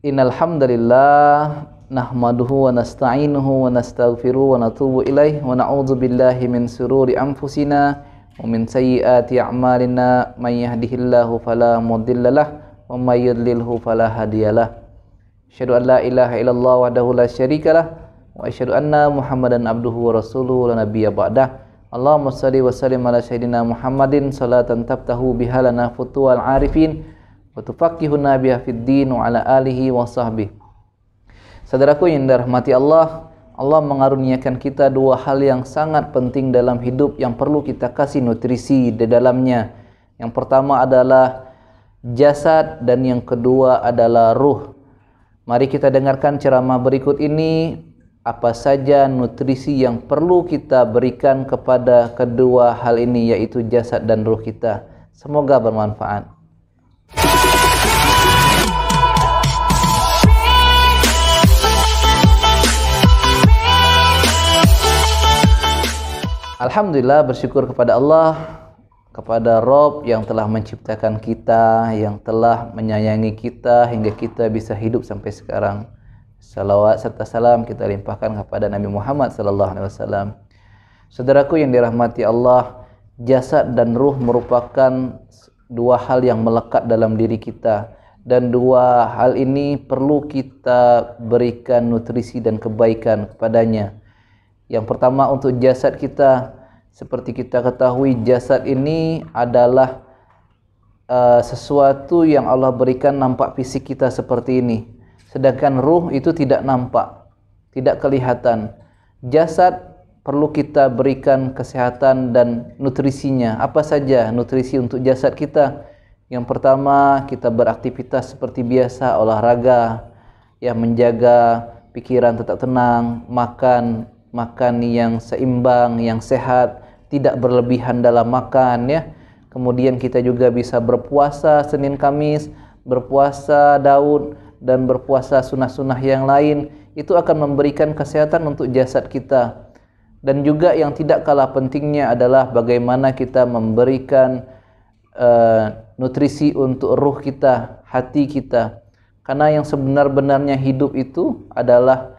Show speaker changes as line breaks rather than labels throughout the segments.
Innal hamdalillah nahmaduhu wa nasta'inuhu wa nastaghfiruhu wa natubu ilaih wa na'udzu billahi min sururi anfusina wa min sayyiati a'malina may yahdihillahu fala mudhillalah wa may yudlilhu fala hadiyalah. Asyhadu an la ilaha illallah wahdahu la syarikalah wa asyhadu anna Muhammadan abduhu wa rasuluhu la nabiyya ba'dah. Allahumma shalli wa sallim ala sayyidina Muhammadin salatan tabtahu biha lana futuhal arifin wa tufaqihuna biha fid din wa ala alihi wa sahbihi. Saudaraku yang dirahmati Allah, Allah mengaruniakan kita dua hal yang sangat penting dalam hidup yang perlu kita kasih nutrisi di dalamnya. Yang pertama adalah jasad dan yang kedua adalah ruh. Mari kita dengarkan ceramah berikut ini, apa saja nutrisi yang perlu kita berikan kepada kedua hal ini, yaitu jasad dan ruh kita. Semoga bermanfaat. Alhamdulillah, bersyukur kepada Allah, kepada Rabb yang telah menciptakan kita, yang telah menyayangi kita hingga kita bisa hidup sampai sekarang. Salawat serta salam kita limpahkan kepada Nabi Muhammad SAW. Saudaraku yang dirahmati Allah, jasad dan ruh merupakan dua hal yang melekat dalam diri kita, dan dua hal ini perlu kita berikan nutrisi dan kebaikan kepadanya. Yang pertama untuk jasad kita, seperti kita ketahui jasad ini adalah sesuatu yang Allah berikan nampak fisik kita seperti ini. Sedangkan ruh itu tidak nampak, tidak kelihatan. Jasad perlu kita berikan kesehatan dan nutrisinya. Apa saja nutrisi untuk jasad kita? Yang pertama, kita beraktivitas seperti biasa, olahraga, ya, menjaga pikiran tetap tenang, makan yang seimbang, yang sehat, tidak berlebihan dalam makan, ya. Kemudian kita juga bisa berpuasa Senin Kamis, berpuasa Daud, dan berpuasa sunnah-sunnah yang lain. Itu akan memberikan kesehatan untuk jasad kita. Dan juga yang tidak kalah pentingnya adalah bagaimana kita memberikan nutrisi untuk ruh kita, hati kita. Karena yang sebenar-benarnya hidup itu adalah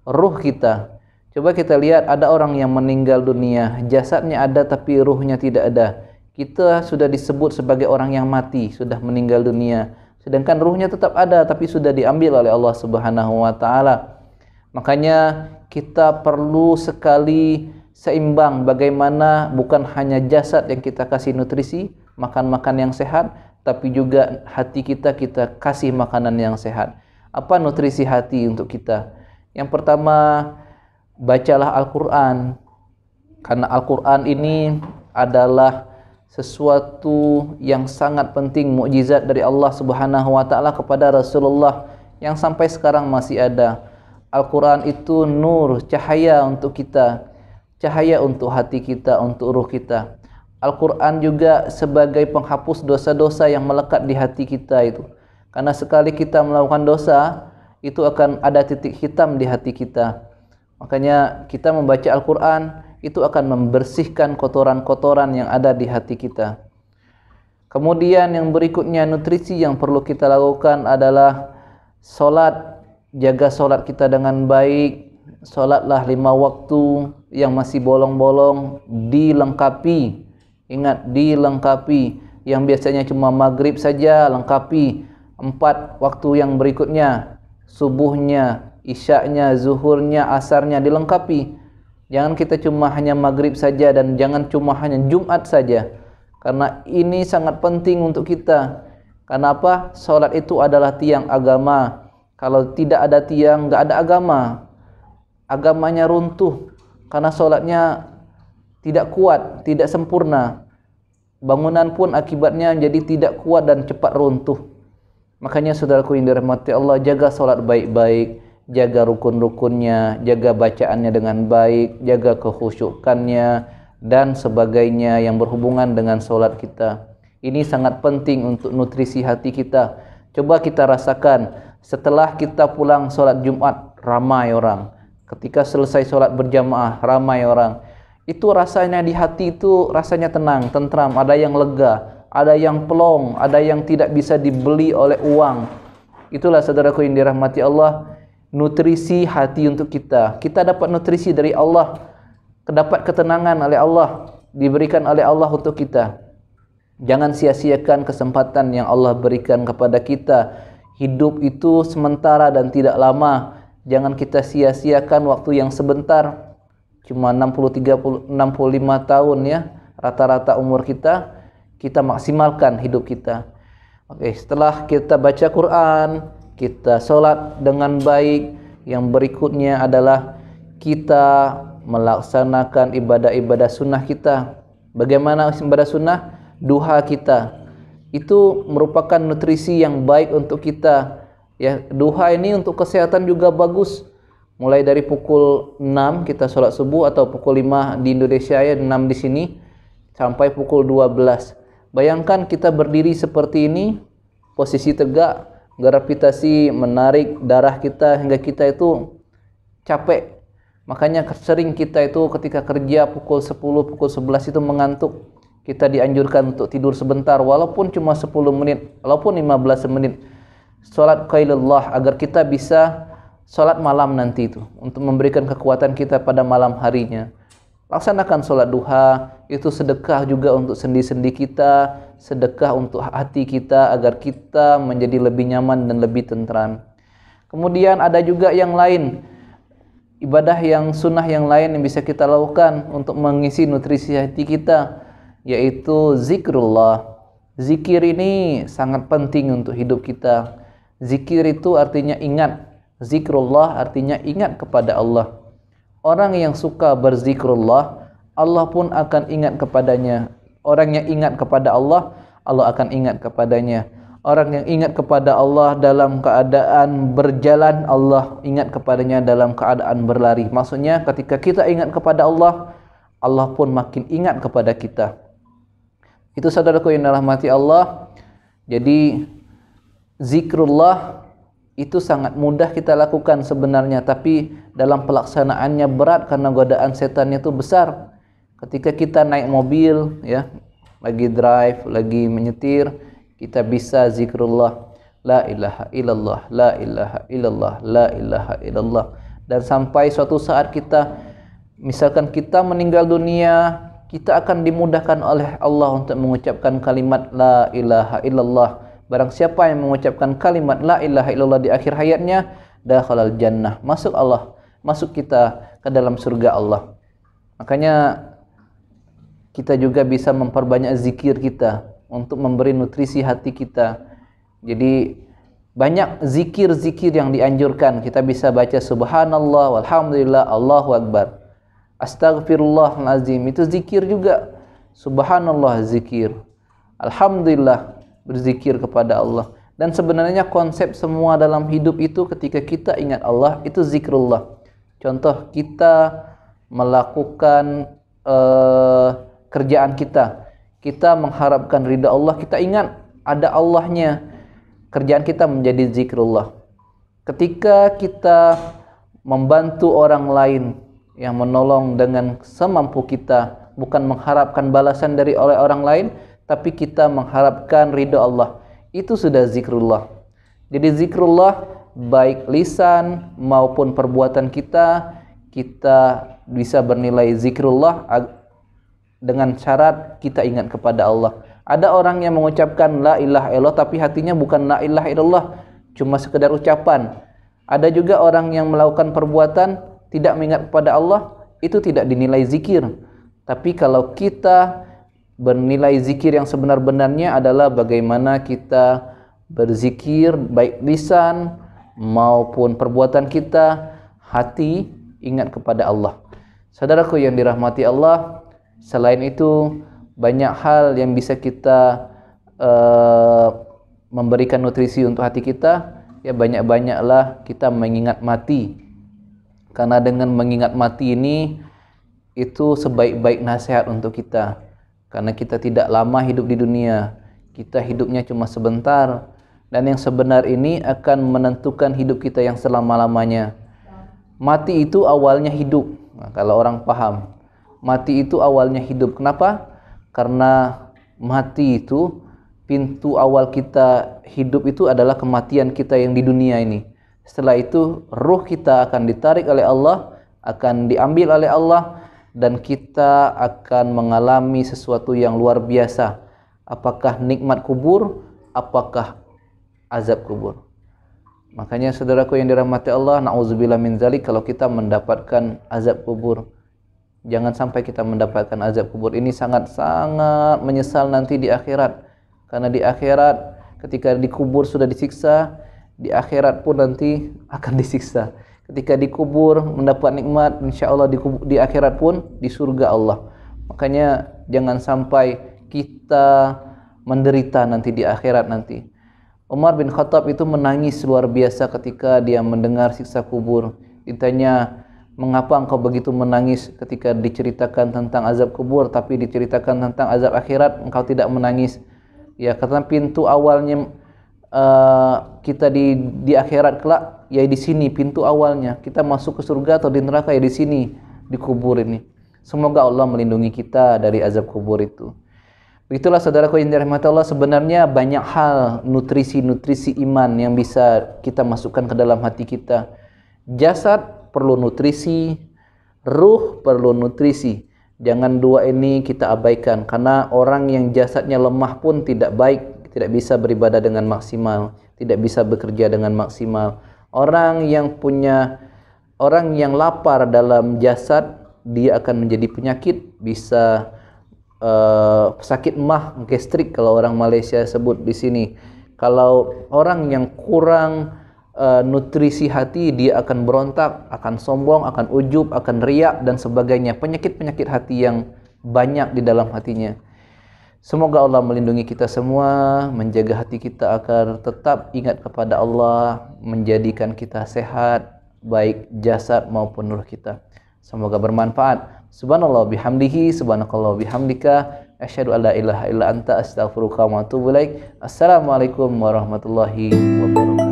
ruh kita. Coba kita lihat, ada orang yang meninggal dunia, jasadnya ada tapi ruhnya tidak ada. Kita sudah disebut sebagai orang yang mati, sudah meninggal dunia. Sedangkan ruhnya tetap ada tapi sudah diambil oleh Allah Subhanahu wa taala. Makanya kita perlu sekali seimbang, bagaimana bukan hanya jasad yang kita kasih nutrisi, makan-makan yang sehat, tapi juga hati kita kasih makanan yang sehat. Apa nutrisi hati untuk kita? Yang pertama, bacalah Al-Quran, karena Al-Quran ini adalah sesuatu yang sangat penting, mukjizat dari Allah Subhanahu wa taala kepada Rasulullah yang sampai sekarang masih ada. Al-Quran itu nur, cahaya untuk kita, cahaya untuk hati kita, untuk ruh kita. Al-Quran juga sebagai penghapus dosa-dosa yang melekat di hati kita itu. Karena sekali kita melakukan dosa, itu akan ada titik hitam di hati kita. Makanya kita membaca Al-Quran itu akan membersihkan kotoran-kotoran yang ada di hati kita. Kemudian yang berikutnya, nutrisi yang perlu kita lakukan adalah solat. Jaga solat kita dengan baik. Solatlah 5 waktu, yang masih bolong-bolong dilengkapi. Ingat, dilengkapi. Yang biasanya cuma maghrib saja, lengkapi 4 waktu yang berikutnya. Subuhnya, isyaknya, zuhurnya, asarnya dilengkapi. Jangan kita cuma hanya maghrib saja, dan jangan cuma hanya Jumat saja. Karena ini sangat penting untuk kita. Karena apa? Salat itu adalah tiang agama. Kalau tidak ada tiang, nggak ada agama. Agamanya runtuh. Karena salatnya tidak kuat, tidak sempurna. Bangunan pun akibatnya jadi tidak kuat dan cepat runtuh. Makanya saudaraku yang dirahmati Allah, jaga salat baik-baik, jaga rukun-rukunnya, jaga bacaannya dengan baik, jaga kekhusyukannya, dan sebagainya yang berhubungan dengan salat kita. Ini sangat penting untuk nutrisi hati kita. Coba kita rasakan, setelah kita pulang salat Jumat, ramai orang. Ketika selesai salat berjamaah, ramai orang. Itu rasanya di hati itu rasanya tenang, tentram, ada yang lega, ada yang pelong, ada yang tidak bisa dibeli oleh uang. Itulah saudaraku yang dirahmati Allah, nutrisi hati untuk kita. Kita dapat nutrisi dari Allah, dapat ketenangan oleh Allah, diberikan oleh Allah untuk kita. Jangan sia-siakan kesempatan yang Allah berikan kepada kita. Hidup itu sementara dan tidak lama. Jangan kita sia-siakan waktu yang sebentar. Cuma 65 tahun ya, rata-rata umur kita. Kita maksimalkan hidup kita. Oke, setelah kita baca Quran, kita sholat dengan baik, yang berikutnya adalah kita melaksanakan ibadah-ibadah sunnah kita. Bagaimana ibadah sunnah? Duha kita. Itu merupakan nutrisi yang baik untuk kita. Ya, duha ini untuk kesehatan juga bagus. Mulai dari pukul 6 kita sholat subuh atau pukul 5 di Indonesia ya, 6 di sini sampai pukul 12. Bayangkan kita berdiri seperti ini, posisi tegak, gravitasi menarik darah kita hingga kita itu capek. Makanya sering kita itu ketika kerja pukul 10, pukul 11 itu mengantuk. Kita dianjurkan untuk tidur sebentar, walaupun cuma 10 menit, walaupun 15 menit. Salat qailullah agar kita bisa salat malam nanti itu, untuk memberikan kekuatan kita pada malam harinya. Laksanakan sholat duha, itu sedekah juga untuk sendi-sendi kita, sedekah untuk hati kita agar kita menjadi lebih nyaman dan lebih tentram. Kemudian ada juga yang lain, ibadah yang sunnah yang lain yang bisa kita lakukan untuk mengisi nutrisi hati kita, yaitu zikrullah. Zikir ini sangat penting untuk hidup kita. Zikir itu artinya ingat, zikrullah artinya ingat kepada Allah. Orang yang suka berzikrullah, Allah pun akan ingat kepadanya. Orang yang ingat kepada Allah, Allah akan ingat kepadanya. Orang yang ingat kepada Allah dalam keadaan berjalan, Allah ingat kepadanya dalam keadaan berlari. Maksudnya ketika kita ingat kepada Allah, Allah pun makin ingat kepada kita. Itu saudaraku yang dirahmati Allah. Jadi zikrullah itu sangat mudah kita lakukan sebenarnya, tapi dalam pelaksanaannya berat karena godaan setannya itu besar. Ketika kita naik mobil ya, lagi drive, lagi menyetir, kita bisa zikrullah, la ilaha illallah, la ilaha illallah, la ilaha illallah. Dan sampai suatu saat kita, misalkan kita meninggal dunia, kita akan dimudahkan oleh Allah untuk mengucapkan kalimat la ilaha illallah. Barang siapa yang mengucapkan kalimat la ilaha illallah di akhir hayatnya, dakhalal jannah, masuk kita ke dalam surga Allah. Makanya kita juga bisa memperbanyak zikir kita untuk memberi nutrisi hati kita. Jadi banyak zikir-zikir yang dianjurkan. Kita bisa baca subhanallah, walhamdulillah, Allahu akbar, astaghfirullahalazim, itu zikir juga. Subhanallah zikir, alhamdulillah berzikir kepada Allah. Dan sebenarnya konsep semua dalam hidup itu ketika kita ingat Allah, itu zikrullah. Contoh, kita melakukan kerjaan kita mengharapkan ridha Allah, kita ingat ada Allahnya, kerjaan kita menjadi zikrullah. Ketika kita membantu orang lain, yang menolong dengan semampu kita, bukan mengharapkan balasan dari oleh orang lain, tapi kita mengharapkan ridha Allah, itu sudah zikrullah. Jadi zikrullah baik lisan maupun perbuatan kita bisa bernilai zikrullah dengan syarat kita ingat kepada Allah. Ada orang yang mengucapkan la ilaha illallah tapi hatinya bukan la ilaha illallah, cuma sekedar ucapan. Ada juga orang yang melakukan perbuatan tidak mengingat kepada Allah, itu tidak dinilai zikir. Tapi kalau kita bernilai zikir yang sebenar-benarnya adalah bagaimana kita berzikir baik lisan maupun perbuatan kita, hati ingat kepada Allah. Saudaraku yang dirahmati Allah, selain itu banyak hal yang bisa kita memberikan nutrisi untuk hati kita. Ya, banyak-banyaklah kita mengingat mati. Karena dengan mengingat mati ini, itu sebaik-baik nasihat untuk kita. Karena kita tidak lama hidup di dunia, kita hidupnya cuma sebentar, dan yang sebenar ini akan menentukan hidup kita yang selama-lamanya. Mati itu awalnya hidup. Nah, kalau orang paham, mati itu awalnya hidup. Kenapa? Karena mati itu pintu awal kita hidup itu adalah kematian kita yang di dunia ini. Setelah itu ruh kita akan ditarik oleh Allah, akan diambil oleh Allah, dan kita akan mengalami sesuatu yang luar biasa. Apakah nikmat kubur, apakah azab kubur. Makanya saudaraku yang dirahmati Allah, na'udzubillah min zalik, kalau kita mendapatkan azab kubur, jangan sampai kita mendapatkan azab kubur. Ini sangat-sangat menyesal nanti di akhirat. Karena di akhirat ketika dikubur sudah disiksa, di akhirat pun nanti akan disiksa. Ketika dikubur mendapat nikmat, insyaallah di akhirat pun di surga Allah. Makanya jangan sampai kita menderita nanti di akhirat nanti. Umar bin Khattab itu menangis luar biasa ketika dia mendengar siksa kubur. Ditanya, mengapa engkau begitu menangis ketika diceritakan tentang azab kubur, tapi diceritakan tentang azab akhirat engkau tidak menangis? Ya, karena pintu awalnya kita di akhirat kelak, ya di sini pintu awalnya. Kita masuk ke surga atau di neraka, ya di sini, di kubur ini. Semoga Allah melindungi kita dari azab kubur itu. Begitulah saudaraku yang dirahmati Allah, sebenarnya banyak hal nutrisi-nutrisi iman yang bisa kita masukkan ke dalam hati kita. Jasad perlu nutrisi, ruh perlu nutrisi. Jangan dua ini kita abaikan, karena orang yang jasadnya lemah pun tidak baik, tidak bisa beribadah dengan maksimal, tidak bisa bekerja dengan maksimal. Orang yang lapar dalam jasad, dia akan menjadi penyakit, bisa sakit mah, gastrik kalau orang Malaysia sebut di sini. Kalau orang yang kurang nutrisi hati, dia akan berontak, akan sombong, akan ujub, akan riak dan sebagainya. Penyakit-penyakit hati yang banyak di dalam hatinya. Semoga Allah melindungi kita semua, menjaga hati kita agar tetap ingat kepada Allah, menjadikan kita sehat, baik jasad maupun ruh kita. Semoga bermanfaat. Subhanallah bihamdihi, subhanakallah bihamdika, asyhadu an la ilaha illa anta, astaghfiruka wa atubu ilaik. Assalamualaikum warahmatullahi wabarakatuh.